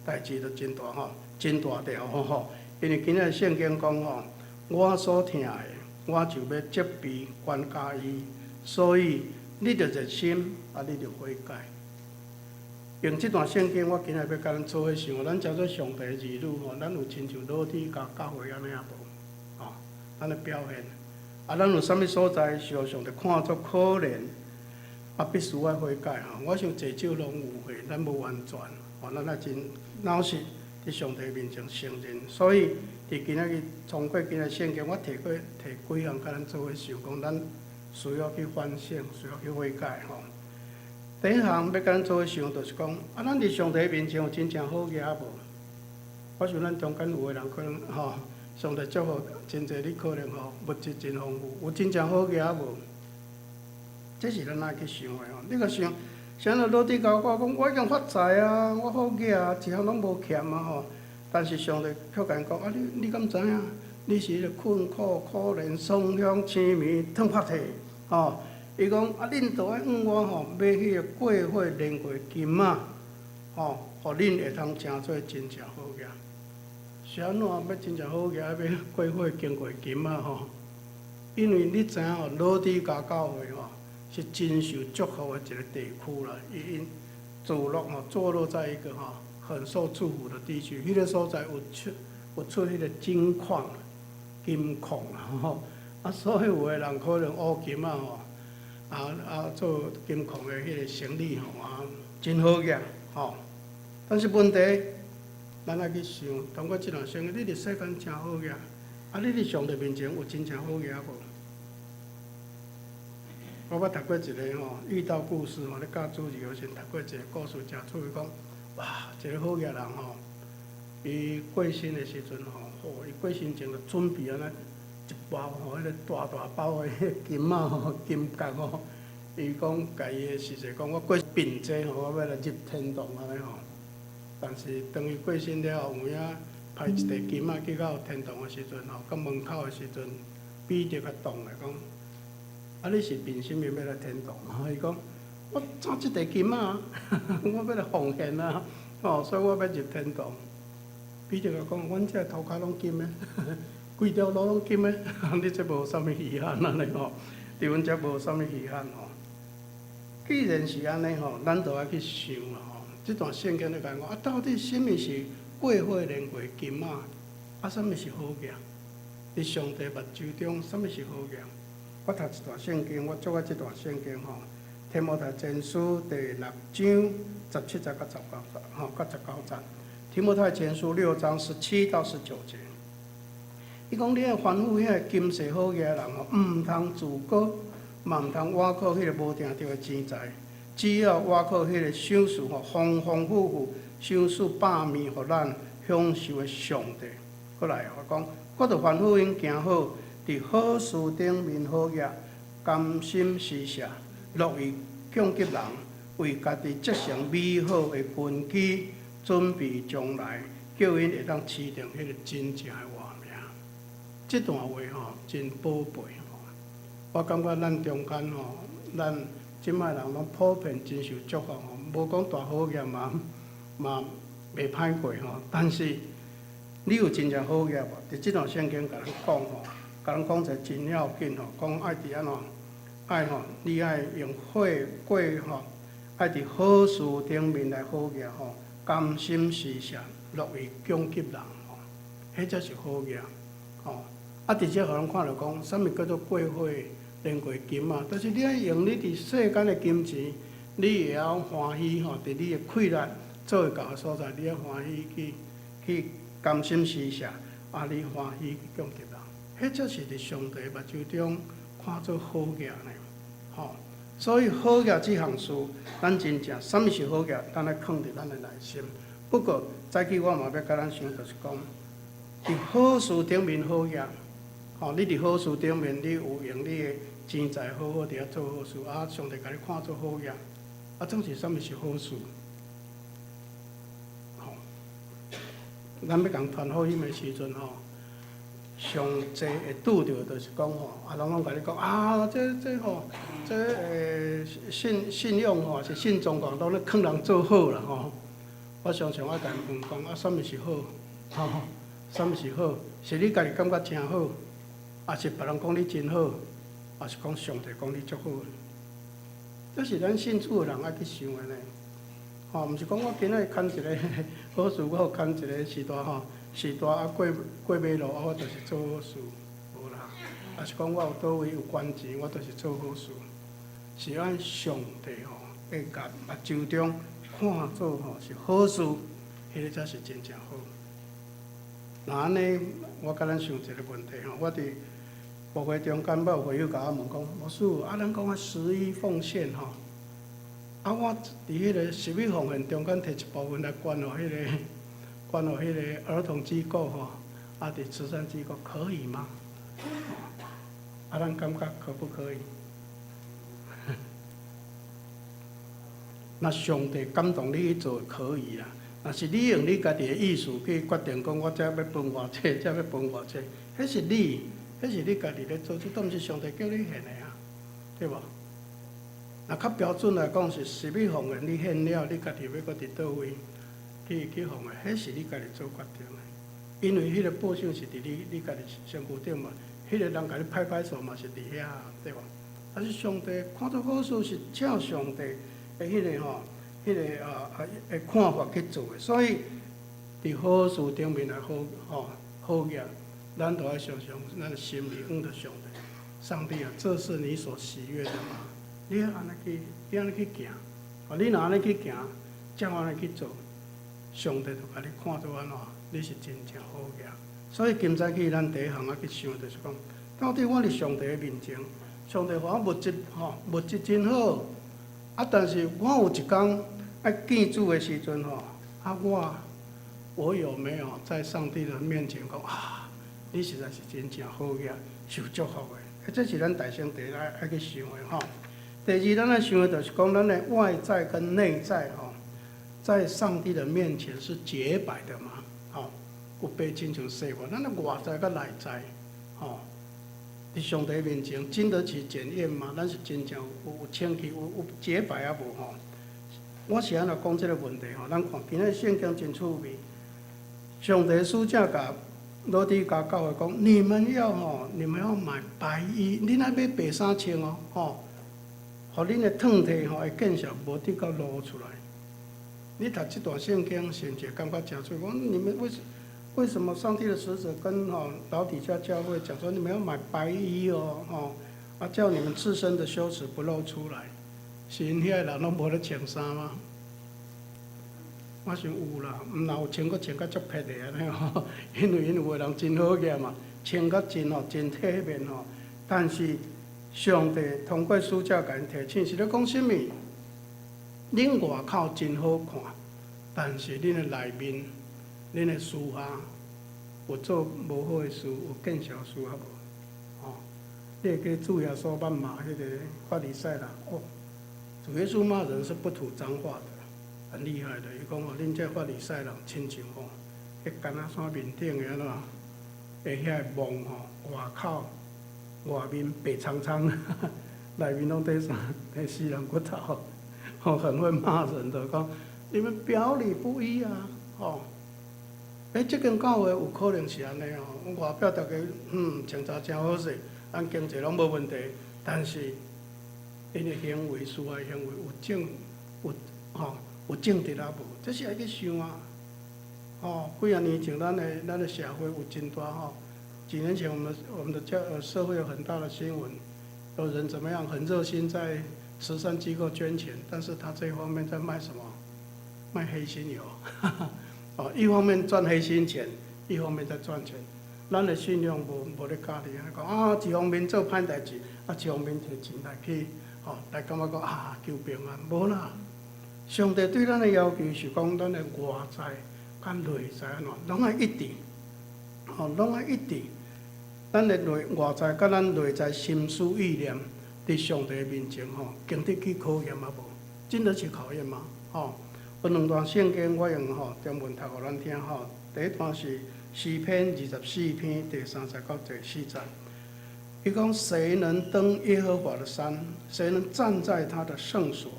S5: 代志着真大吼，真大条吼。因为今仔圣经讲吼，我所听的，我就要责备管教伊，所以你着热心，啊，你着悔改。用即段圣经，我今仔要甲咱做伙想，咱叫做上帝儿女吼，咱有亲像老底甲教会安尼啊无？吼，咱的表现。啊，咱有啥物所在，事实上着看作可怜，啊，必须要悔改吼。我想济少拢有悔，咱无完全，吼，咱也真老实伫上帝面前承认。所以伫今仔日通过今仔圣经，我提几项甲咱做伙想，讲咱需要去反省，需要去悔改吼。第一项要甲咱做伙想，就是讲，啊，咱伫上帝面前有真正好个无？我想咱中间有个人可能吼。上帝祝福真侪，你可能吼物质真丰富，有真正好个无？这是咱爱去想的吼。你个想，像老底甲我讲，我已经发财啊，我好个啊，一项拢无欠啊吼。但是上帝却甲因讲啊，你敢知影？你是迄个困苦可怜、双向痴迷、痛发体吼。伊讲啊，恁着爱阮我吼，买迄个过火炼过金仔吼，互恁会通成做真正好个。是安怎要真正好个？要过火经过金啊吼！因为你知影吼，老底家教会吼是真受祝福的一个地区啦。因坐落在一个吼很受祝福的地区，迄个所在有出迄个金矿、金矿啦吼。啊，所以有个人可能乌金啊吼，做金矿的迄个生意吼啊，真好个吼。但是问题。咱爱去想，通过即段圣经，你伫世间真好个，啊，你伫上帝面前有真正好个无？我捌读过一个吼，遇到故事吼，咧教主日后先读过一个故事，真趣味讲，哇，一个好个人吼，伊过身的时阵吼，伊过身前就准备安尼一包吼，迄个大包的金仔吼，金角吼，伊讲家己的事实讲，我过病济吼，我要来入天堂安尼吼。但是当伊过身了后，有影派一块金仔去到天堂的时阵吼，到门口的时阵，彼得甲动来讲，啊，你是凭什么要来天堂？伊讲，我差即块金仔，我要来奉献啊，吼，所以我要入天堂。彼得甲讲，阮遮头壳拢金的，规条路拢金的，你这无啥物遗憾安尼吼，伫阮遮无啥物遗憾吼。既然是安尼吼，咱就要去想啦吼。这段圣经咧讲，啊，到底什么是过火炼过金仔？啊，什么是好个？伫上帝目睭中，什么是好个？我读一段圣经，我做啊这段圣经吼，提摩太前书第6章17节到19节，到19节。提摩太前书6章17到19节。伊讲你要吩咐迄个金世好业人吼，毋通自高，嘛毋通倚靠迄个无定着的钱财，只要倚靠迄个赏赐吼，丰丰富富赏赐饱面，互咱享受的上帝。过来，我讲，我着吩咐因行好，伫好事顶面好业，甘心施舍，乐意供给人，为家己积成美好的根基，准备将来，叫因会当持定迄个真正的活命。这段话吼真宝贝吼，我感觉咱中间吼，咱即摆人拢普遍真受祝福吼，无讲大好业嘛袂歹过吼，但是你有真正好业无？伫即段圣经甲咱讲吼，甲咱讲者真要紧吼，讲爱伫安怎，爱吼，你爱用火过吼，爱伫好事顶面来好业吼，甘心施舍，乐意供给人吼，迄才是好业吼。啊，直接互人看着讲，啥物叫做过火炼过金啊？但是你爱用你伫世间的金钱，你会晓欢喜吼，伫你的气力做会到的所在，你要欢喜去甘心施舍，啊，你欢喜去供给人，迄才是伫上帝目睭中看做好业呢。吼，所以好业这项事，咱真正啥物是好业，咱来放伫咱的内心。不过早起我嘛要甲咱想，就是讲，伫好事顶面好业。吼，你伫好事顶面，你有用你的钱财好好伫遐做好事，啊，上帝甲你看做好业，啊，总是啥物是好事？吼，咱要共传福音的时阵吼，上济会拄着，就是讲吼，啊，人拢甲你讲啊，这吼，信仰吼是信宗教，拢咧劝人做好啦吼。我常常爱甲因问讲啊，啥物是好？吼，啥物是好？是你家己感觉真好？也是别人讲你真好，也是讲上帝讲你足好。这是咱信主的人爱去想的呢。吼，毋是讲我今仔日牵一个好事，我牵一个时代吼，时代啊过马路啊，我就是做好事，无啦。也是讲我有倒位有关钱，我就是做好事。是按上帝吼，会甲目睭中看做吼是好事，迄个才是真正好。那安尼，我甲咱想一个问题吼，我伫牧会中间，捌有会友甲我问讲，牧师，啊，咱讲啊11奉献吼，啊，我伫迄个11奉献中间摕一部分来捐互迄个儿童机构吼，啊，伫慈善机构可以吗？啊，咱感觉可不可以？那上帝感动你去做可以啦。若是你用你家己的意思去决定讲，我这要分偌济，这要分偌济，迄是你家己咧做，这都毋是上帝叫你献的啊，对无？若较标准来讲是11奉献，你献了，你家己要搁伫倒位去奉献，迄是你家己做决定的。因为迄个报酬是伫你家己身躯顶嘛，迄个人甲你拍拍手嘛是伫遐，对无？但是上帝看做好事是照上帝的迄个吼。迄个的看法去做的，所以伫好事顶面来好业，咱都要常常咱的心里向着上帝。上帝啊，这是你所喜悦的吗？你要安尼去行，你若安尼去行，照安尼去做，上帝就甲你看做安怎，你是真正好业。所以今早起咱第一项去想，就是讲，到底我伫上帝的面前，上帝互我物质真好，啊，但是我有一天。爱见主的时阵吼，啊我有没有在上帝的面前讲啊？你实在是真正好业，受祝福的。这是咱大先第一爱去想的吼。第二，咱来想的就是讲，咱的外在跟内在吼，在上帝的面前是洁白的嘛，吼，有白亲像洗过。咱的外在跟内在，吼，伫上帝面前经得起检验嘛？咱是真正有清气，有洁白啊无吼？我是安怎讲这个问题吼？咱看今仔圣经真趣味，上帝使者甲罗底家教会讲：你们要买白衣，恁爱买白衫穿哦，吼，互恁的烫体吼会见效，无直到露出来。你读这段圣经，甚至感觉真趣味。你们为什么上帝的使者跟老底嘉教会讲说，你们要买白衣哦，吼，啊，叫你们自身的羞耻不露出来。是因遐人拢无咧穿衫吗？我想有啦，毋若有穿，佫穿甲足撇的安尼吼，因为因有个人真好个嘛，穿甲真真体面吼。但是上帝通过使者甲因提醒，是咧讲啥物？恁外口真好看，但是恁的内面，恁的私下有做无好的事，有见小事啊无？吼，你会记主耶稣谩骂迄个法利赛人哦，主耶稣骂人是不吐脏话的。很厉害的，伊讲哦，恁这法利赛人亲像吼，迄干仔山面顶个安怎，诶遐梦吼，外口外面白苍苍，内面拢底死人骨头，吼，很会骂人的，讲你们表里不一啊，吼。即间教会有可能是安尼哦，外表大家穿着真好势，咱经济拢无问题，但是因的行为、事外行为有正直啊无？这是爱去想啊！几啊年前咱的社会有真大几年前我们的社会有很大的新闻，有人怎么样很热心在慈善机构捐钱，但是他这一方面在卖什么？卖黑心油，一方面赚黑心钱，一方面在赚钱。咱的信仰无咧教你讲一方面做歹代志，一方面摕钱来去来感觉讲求平安，无啦。上帝对咱的要求是讲，咱的外在甲内在安怎，拢爱一致，拢爱一致。咱的外在甲咱内在心思意念，伫上帝面前经得起考验啊无？经得起考验吗？有两段圣经，我用中文读互咱听第一段是诗篇24篇第30到第4节。伊讲：谁能登耶和华的山？谁能站在他的圣所？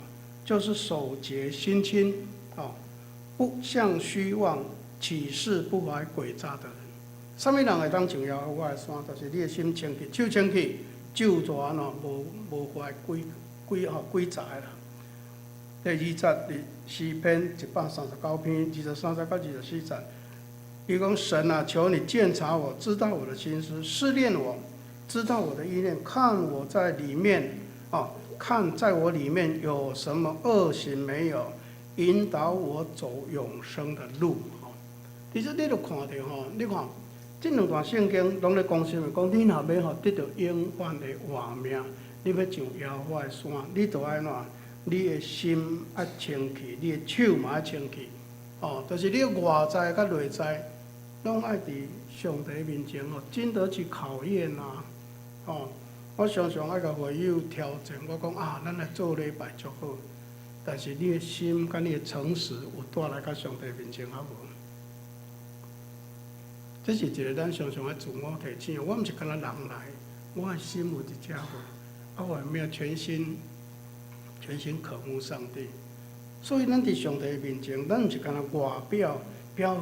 S5: 就是守节心清，不向虚妄，起誓不怀诡诈的人。什么人会当上耶和华的山？就是你的心清气，手清气，酒蛇无怀诡诈的啦。第2节诗篇139篇23节到24节，伊讲：神啊，求你鉴察我，知道我的心思，试炼我，知道我的意念，看我在里面看在我里面有什么恶行没有，引导我走永生的路。其实你就看到你看这两段圣经拢咧讲什么？讲你若要得到永远的活命，你要上耶和华的山，你就爱怎？你的心要清气，你的手嘛要清气。就是你的外在甲内在，拢爱伫上帝面前经得起考验啊。我常常爱甲会友挑战，我讲咱来做礼拜足好，但是你的心甲你的诚实有带来到上帝面前啊无？这是一个咱常常爱自我提醒。我毋是干那人来，我的心有一只好，我有没有全心渴慕上帝？所以咱伫上帝面前，咱毋是干那外表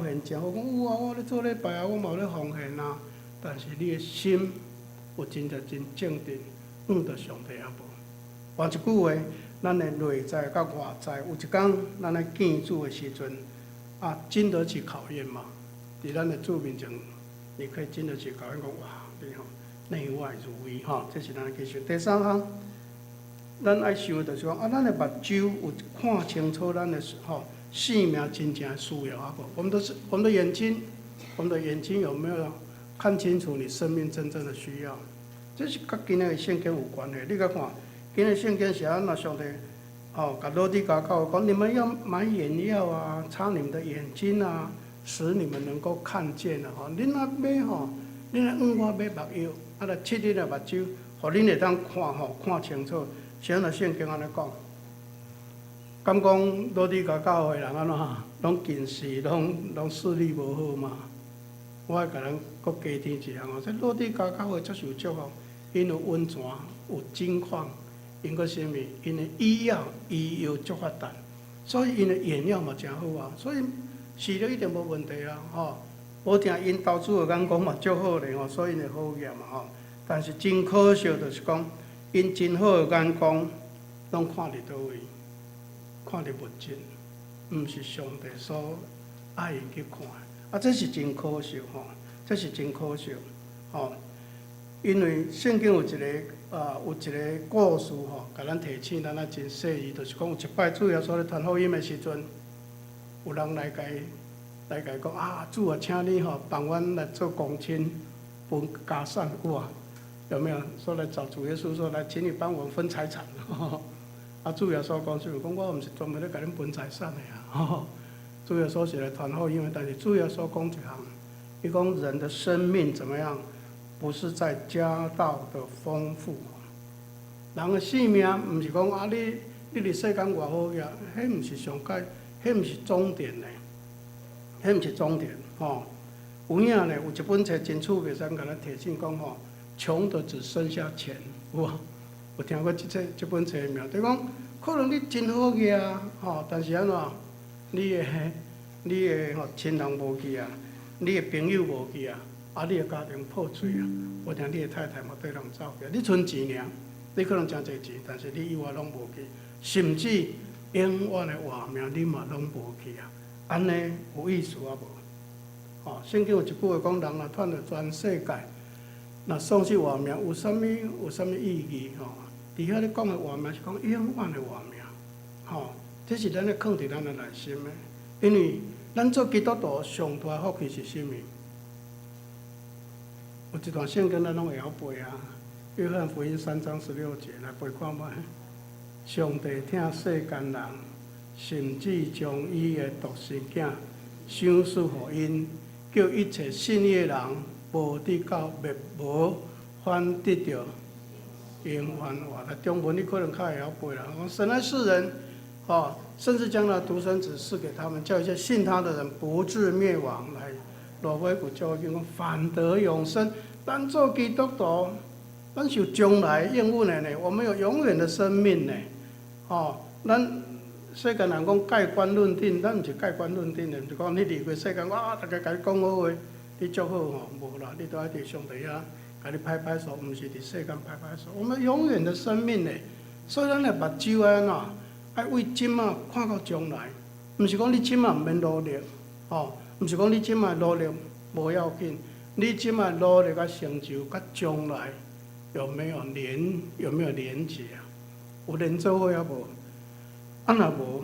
S5: 现真好，讲我咧做礼拜我嘛有咧奉献啊，但是你的心。有真正正直，着上帝啊无。换一句话，咱的内在甲外在，有一天咱来见主的时阵，经得起考验嘛。伫咱的主面前，你可以经得起考验，讲哇，你内外如一这是咱的技术。第三项，咱爱想就是讲咱的目睭有看清楚咱的性命真正的需要啊无？我们的眼睛有没有？看清楚你生命真正的需要，这是跟今日的圣经有关的。你甲看，今日圣经是安怎上帝甲罗底家教讲，你们要买眼药啊，擦你们的眼睛啊，使你们能够看见啊。恁若买恁来我买目药，来切你的目睭，互恁会当看清楚。像那圣经安尼讲，敢讲罗底家教的人安怎拢近视，拢视力无好嘛？我甲咱搁加添一项这罗底家教会足受祝福，因有温泉，有金矿，因个啥物？因的医药足发达，所以因的眼药嘛真好啊，所以视力一定无问题啊，无听因投资的眼光嘛足好咧所以因会好验嘛但是真可惜就是讲，因真好的眼光，拢看伫倒位？看伫物质，毋是上帝所爱因去看的。这是真可惜这是真可惜因为圣经有一个有一个故事吼，甲咱提醒咱啊真细意，就是讲有一摆主耶稣咧传福音的时阵，有人来甲伊讲啊，主啊，请你吼帮阮来做公亲分家产有啊，有没有？说来找主耶稣说来，请你帮我们分财产。啊，主耶稣讲说，讲我毋是专门咧甲恁分财产的啊。主耶稣是来传福音的，但是主耶稣讲一项，伊讲人的生命怎么样？不是在家道的丰富，人的性命毋是讲啊，你伫世间偌好呀，迄毋是上界，迄毋是终点呢，迄毋是终点吼。有影呢，有一本册真趣味，咱甲咱提醒讲吼，穷的只剩下钱，有无？有听过这本册的名？就讲可能你真好个吼，但是安怎？你的吼亲人无去啊，你的朋友无去啊。啊！你的家庭破碎啊！我听你的太太嘛对人走去，你存钱尔，你可能真侪钱，但是你以外拢无去，甚至永远的活命你嘛拢无去啊！安尼有意思啊无？哦，圣经有一句话讲，人若赚了全世界，若丧失活命，有啥物意义？吼、伫遐咧讲的活命是讲永远的活命，吼、这是咱咧放伫咱的内心的，因为咱做基督徒上大福气是啥物？有一段圣经咱拢会晓背啊，《约翰福音》3章16节来背看觅。上帝疼世间人，甚至将伊的独生囝赏赐予因，叫一切信伊的人无得到灭亡，反得着永远活。那中文你可能较会晓背啦。讲神爱世人，甚至将那独生子赐给他们，叫一切信他的人不至灭亡。来，罗马古教会讲反得永生。咱做基督徒，咱是有将来应允的呢。我们有永远的生命呢。咱世间人讲盖棺论定，咱毋是盖棺论定的，毋是讲你离开世间，哇，大家甲你讲好话，你祝福无啦，你都爱伫上帝遐甲你拍拍手，毋是伫世间拍拍手。我们永远的生命呢，所以咱的目睭爱安怎？爱为今仔看到将来，毋是讲你今仔毋免努力，毋是讲你今仔努力无要紧。你即卖努力甲成就，甲将来有没有连结啊？有连做伙啊无？啊若无，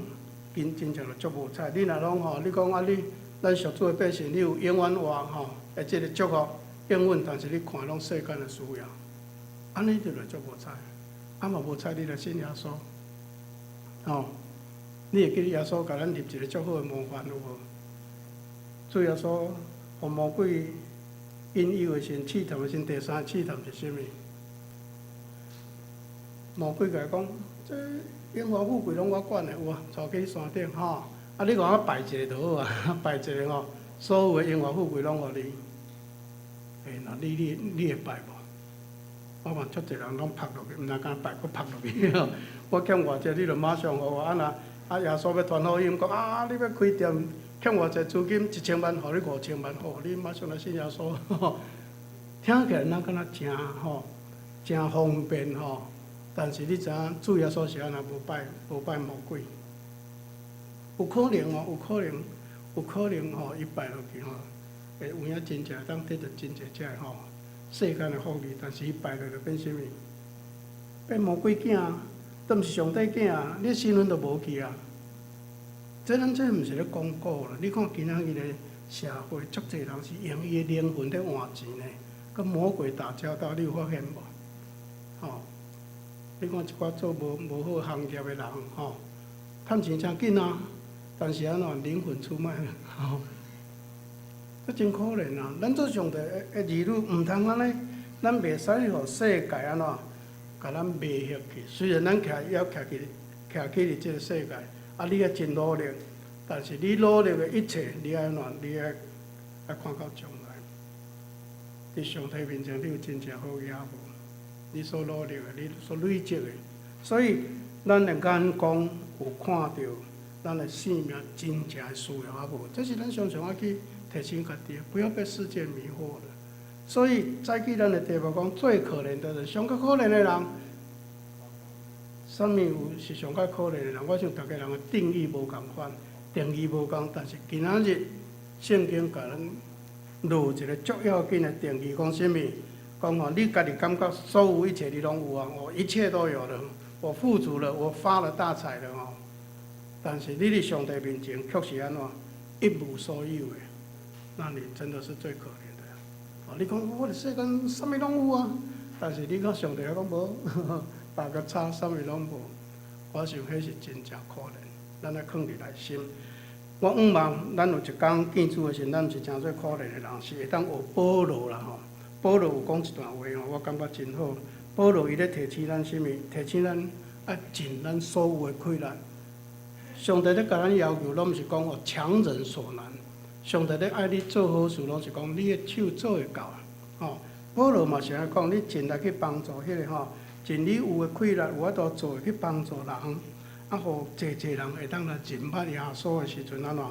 S5: 真正就足无彩。你若拢你讲啊咱属主的百姓，你有永远活会即个祝福应允，但是你看拢世间的需要，安尼就来足无彩。啊嘛无彩，你来信耶稣，你会记得耶稣甲咱立一个足好的模范有无？主耶稣互魔鬼引诱的时阵，试探的时阵，第三试探是啥物？魔鬼甲伊讲，这荣华富贵拢我管的，有啊，带去山顶啊，你甲我拜一个就好啊，拜一个所有的荣华富贵拢互你。那你会拜无？我嘛足侪人拢拍落去，毋但敢拜，佫拍落去。我欠偌济，你就马上互我。耶稣要传福音，讲你要开店。欠偌济资金1000万，互你5000万，你马上来信耶稣。听起来那敢若真方便但是你知影，主耶稣是安那无拜魔鬼？有可能伊拜落去会有影真正当得到真侪只世间的福利，但是伊拜落就变啥物？变魔鬼囝，都毋是上帝囝，你身份都无去啊！咱毋是咧讲古啦，你看今仔日的社会，足侪人是用伊的灵魂咧换钱呢，跟魔鬼打交道，你有发现无？你看一寡做无好行业的人，趁钱真紧啊，但是安怎灵魂出卖了，这真可怜啊！咱做上帝的儿女，毋通安尼，咱袂使互世界安怎，甲咱迷惑去。虽然咱要徛起伫即个世界。你也真努力，但是你努力的一切，你爱怎？你爱看到将来。伫上帝面前，你有真正好嘢无？你所努力的，你所累积的，所以咱的眼光有看到咱的生命真正的需要无？这是咱常常要去提醒家己，不要被世界迷惑了。所以再记咱的题目讲，最可怜的人，上较可怜的人。啥物是上较可怜的人？我想大家人的定义无共款，定义无共，但是今仔日圣经甲咱落一个足要紧的定义，讲啥物？讲吼，你家己感觉所有一切你拢有啊，我一切都有了，我富足了，我发了大财了吼。但是你伫上帝面前却是安怎一无所有的，那你真的是最可怜的。哦，你讲我的世间啥物拢有啊，但是你讲上帝讲无，打个叉，啥物拢无。我想迄是真正可怜，咱要放伫内心。我盼望咱有一天见主的时候，咱是真最可怜的人，是会当学保罗啦吼。保罗有讲一段话吼，我感觉真好。保罗伊咧提醒咱啥物？提醒咱要尽咱所有的困难。上帝咧甲咱要求，拢毋是讲强人所难。上帝咧爱你做好事，拢是讲你的手做会到。吼，保罗嘛是安讲，你尽力去帮助迄个吼，尽你有的困难，有法度做去帮助人。啊，互济济人会当来认捌耶稣的时阵安怎？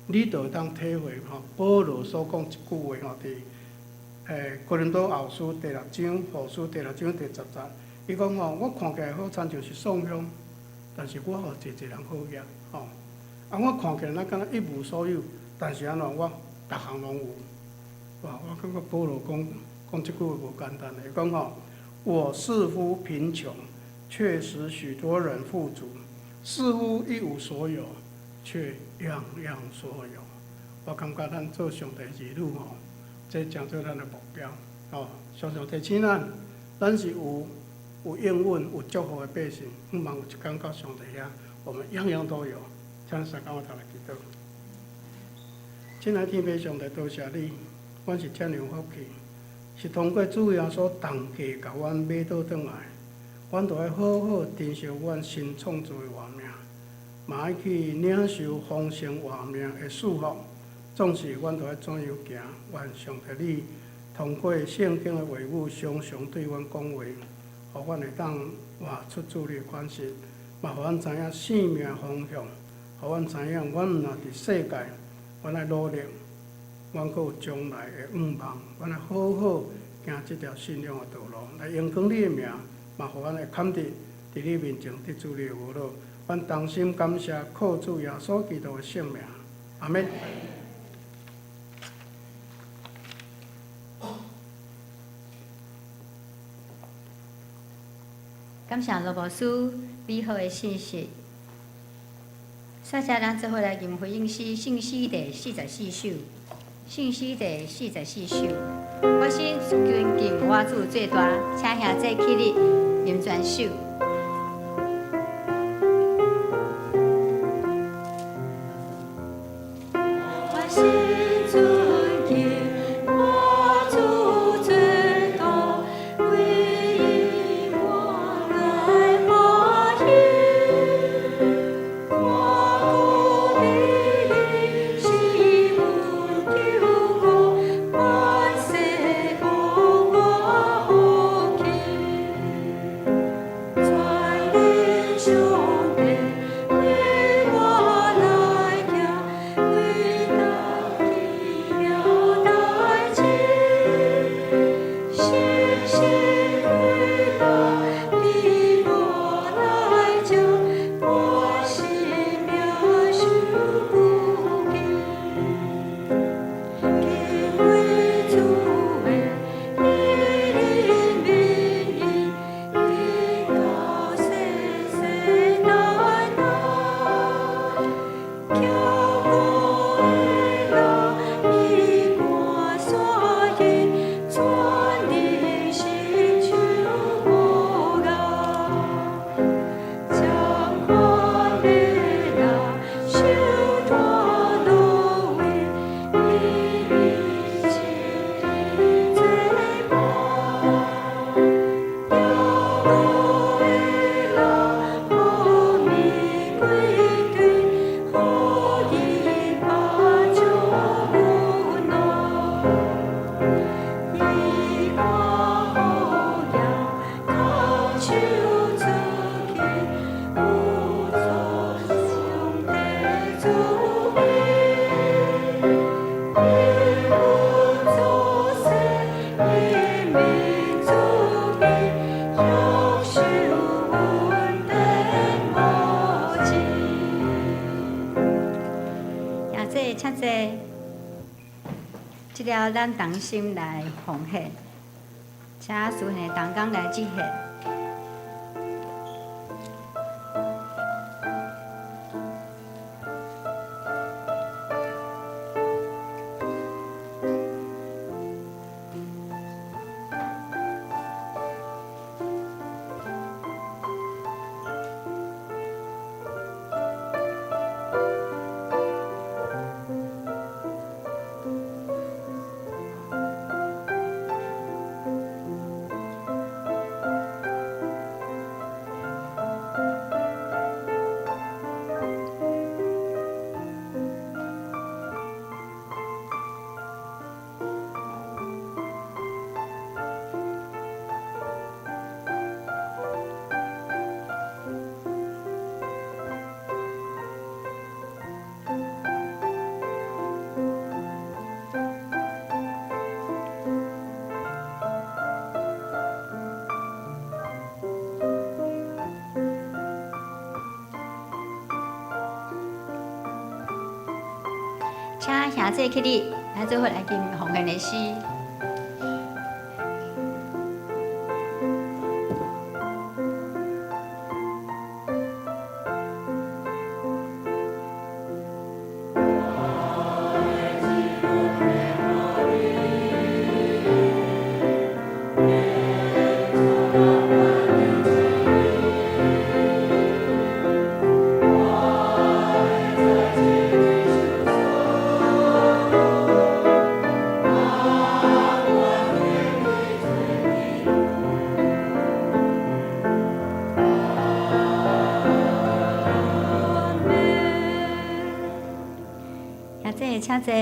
S5: 你就会当体会吼，保罗所讲一句话吼，伫哥林多后书第6章、后书第6章第10节，伊讲吼，我看起来好亲像是宋香，但是我互济济人好业吼。啊，我看起来咱敢若一无所有，但是安怎我逐项拢有。哇，我感觉保罗讲即句话无简单的，伊讲吼，我似乎贫穷，却使许多人富足。似乎一无所有，却样样所有。我感觉咱做上帝儿女吼，这将做咱的目标。哦，常常提醒咱是有应允、有祝福的百姓，盼望有一天到上帝遐，我们样样都有。请三讲我头来祈祷。亲爱天父上帝，多谢你，阮是遮尔有福气，是通过主耶稣重价甲阮买倒转来。阮就要好好珍惜阮新创造的活命，嘛要去领受丰盛活命的祝福。总是阮就要怎样行？愿上帝你通过圣经的话语，常常对阮讲话，互阮会当活出主你的款式，嘛互阮知影生命的方向，互阮知影，阮若伫世界，阮要努力，阮阁有将来的盼望，阮要好好行这条信仰的道路，来荣光你的名。嘛，互阮会坎伫伫你面前得主你的福乐，阮衷心感谢靠主耶稣基督的圣名，阿免。
S4: 感谢罗牧师美好的信息。撒迦人做伙来吟回应诗，信息第44首，信息第44首。我心尊敬我主最大，请兄弟起立吟全首。我心尊敬我主最大，为因我来欢喜，我鼓励是无救国，万世公我好奇，全力上帝为我来行，为当奇妙代志，信心为我比我来讲，我是渺小不义，敬畏主的以灵名义，一到世世代代，叫我的路一过所以，全力心求我噶，将我的那手托落位，一起最高，叫我的路无迷归队，好一把救我恼。一个好样，靠手出去，有作上帝主意，一无作事，一命主义，永受稳定无尽。也这请这。即了咱同心来奉献。请属下的同工来执行。请兄弟起立，咱做伙来敬奉献的诗。请坐。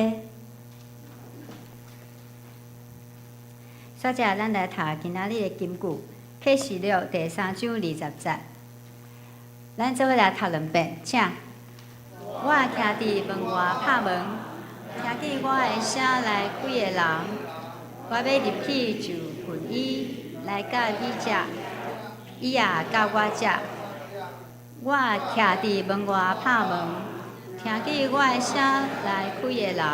S4: 小姐，咱来读今仔日的金句，启示录第3章20节。咱做伙来读2遍，请。我徛伫门外拍门，听见我的声来开的人，我要入去就近伊，来到伊遮，伊也到我遮。我徛伫门外拍门。听见我的声来开的人，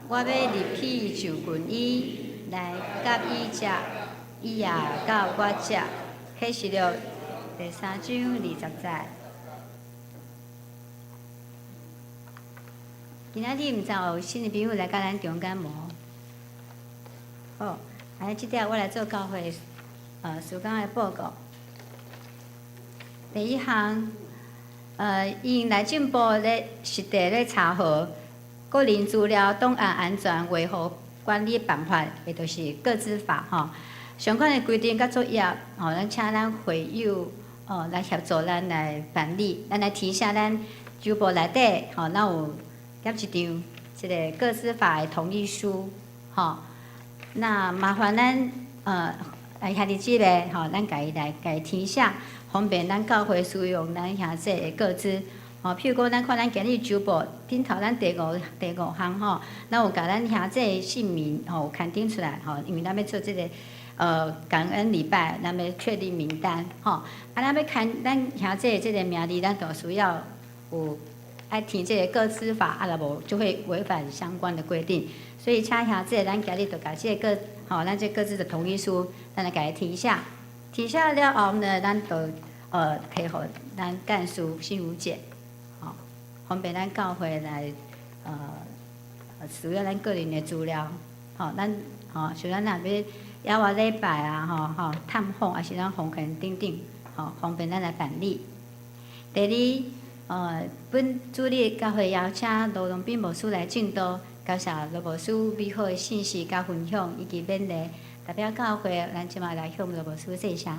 S4: 我要入去就近伊，来到伊遮，伊也到我遮。启示录第3章20节。今仔日毋知有新的朋友来甲咱中间无？好，即条我来做教会事工的报告。第一项。因内政部咧实地咧查核个人资料档案安全维护管理办法，也就是个资法吼。相关的规定甲作业，咱请咱会友来协助咱来办理，咱来填写咱州部内底咱有夹一张即个个资法的同意书那麻烦咱兄弟姊妹咱家己来填写。方便咱教会使用咱兄弟的个资，譬如讲，咱看咱今日周报顶头咱第五项咱有甲咱兄弟的姓名有刊登出来因为咱要做即个感恩礼拜，咱要确立名单咱要看咱兄弟的即个名字，咱就需要有爱填即个个资法，若无就会违反相关的规定。所以，请兄弟咱今日就甲即个咱这个资的同意书，咱来甲伊填写。填写了后呢，咱就提互咱干事新吴姐，方便咱教会来使用咱个人的资料，咱像咱若要邀我礼拜探访，还是咱奉献等等，方便咱来办理。第二，本主日教会邀请罗荣斌牧师来进道，教谢罗牧师美好的信息甲分享以及勉励。代表教会，咱即马来向罗牧师谢谢。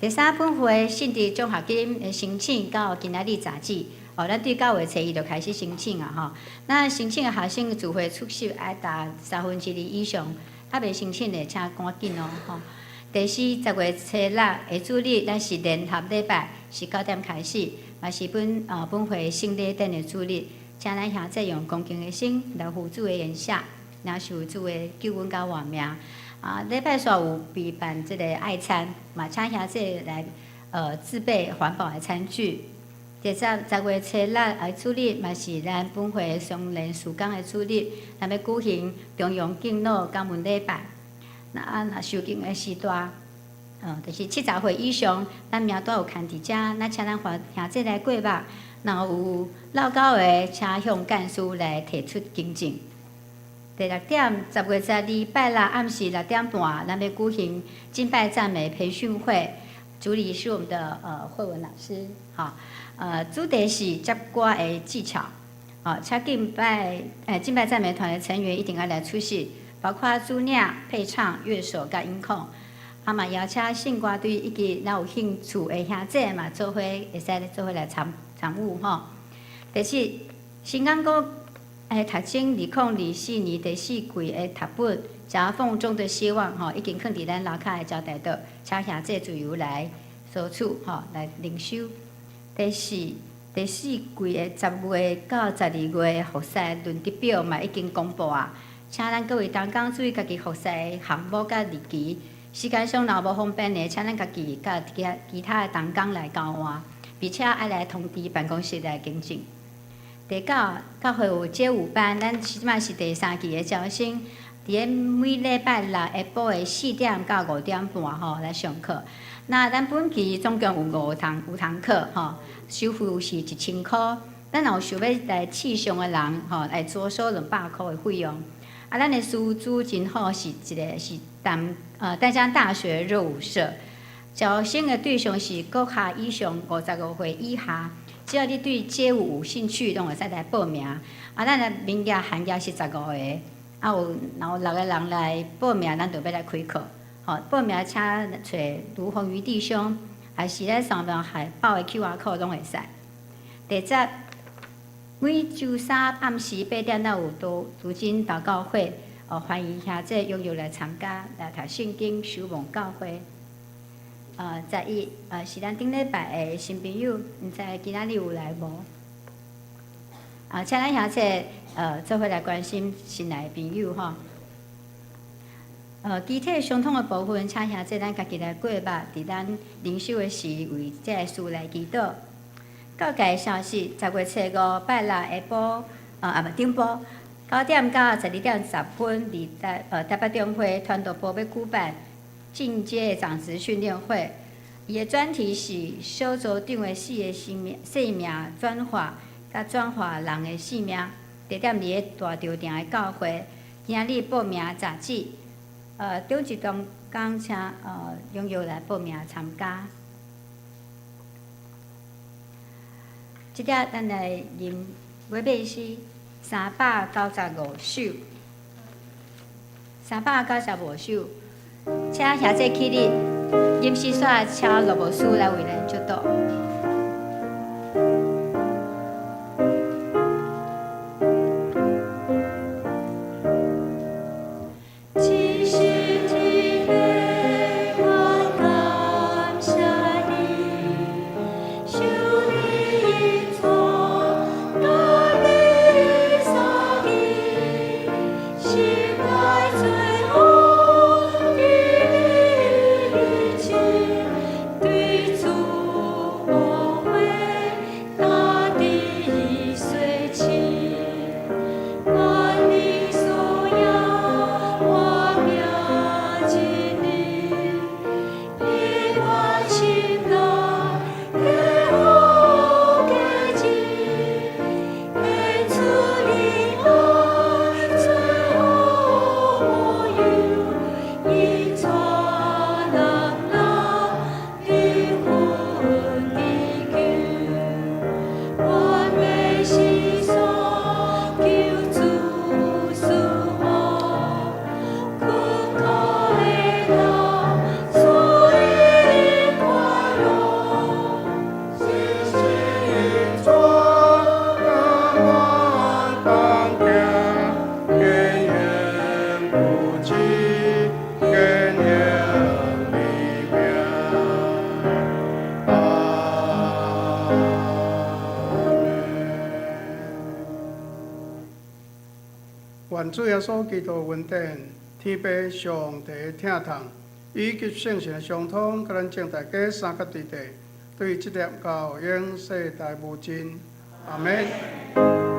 S4: 第3本会信地奖学金的申请到今仔日截止，咱对9月初1就开始申请咱申请的学生自费出席爱达2/3以上，未申请的请赶紧第4，10月初6下主日，咱是联合礼拜，是9点开始，嘛是本会圣礼典的主日。请咱兄弟用恭敬的心来负主的言谢，领受主的救恩甲换命。礼拜煞有备办即个爱餐，嘛请兄弟来自备环保的餐具。第10月初6的主日，嘛是咱本会常年事工的主日，咱要举行中央敬老感恩礼拜。那受敬的时段，就是70岁以上，咱名单有牵伫遮，那请咱兄弟来过目。若有老高的，请向干事来提出更正。第6点，10月12拜六暗时6点半，咱要举行敬拜赞美培训会，主理是我们的慧文老师，主题是接歌的技巧，请敬拜赞美团的成员一定要来出席，包括主领、配唱、乐手甲音控，嘛邀请信歌队以及咱有兴趣的兄弟嘛做伙会使做伙来参与吼。第7，新港国读经2024年第4季的读本《夹缝中的希望》已经放伫咱楼骹的招待桌，请兄弟自由来索取来领修。第4季的10月到12月复赛论得表嘛已经公布啊，请咱各位同工注意家己复赛的项目甲日期，时间上若无方便的，请咱家己甲其他的同工来交换，并且爱来通知办公室来更正。第9，教会有街舞班，咱即摆是第3期的招生，伫咧每礼拜六下晡的4点到5点半来上课。那咱本期总共有5堂课收费是1000块。咱若有想要来试上的人来着收200块的费用。咱的师资真好，是淡江大学热舞社，招生的对象是国下以上55岁以下。只要你对街舞有兴趣，拢会使来报名。咱的名额限额是15个，有6个人来报名，咱就要来开课。报名请找卢宏瑜弟兄，还是咧上面海报的 QR code 拢会使。第10，每周3暗时8点到有读经祷告会，欢迎兄弟踊跃来参加，来读圣经、守望教会。11，是咱顶礼拜的新朋友，毋知今仔日有来无？请咱兄弟做伙来关心新来的朋友吼。具体相同的部分，请兄弟咱家己来过目，伫咱灵修的时为这个事来祈祷。告解消息：10月初5拜六下晡，顶晡9点到12点10分，伫台北中会团导部要举办进阶长职训练会。伊的专题是小组长的4个生命转化，甲转化人的性命。地点伫咧大稻埕的教会。今日报名杂志。中一段讲请踊跃来报名参加。即只咱来吟尾尾诗395首，395首，请兄弟起立，吟诗煞请罗牧师来为咱祝祷。
S5: 愿主耶稣基督恩典、天父上帝的疼痛，以及圣神的相通，甲咱众大家三甲对地，对这点到永世代无尽。阿免。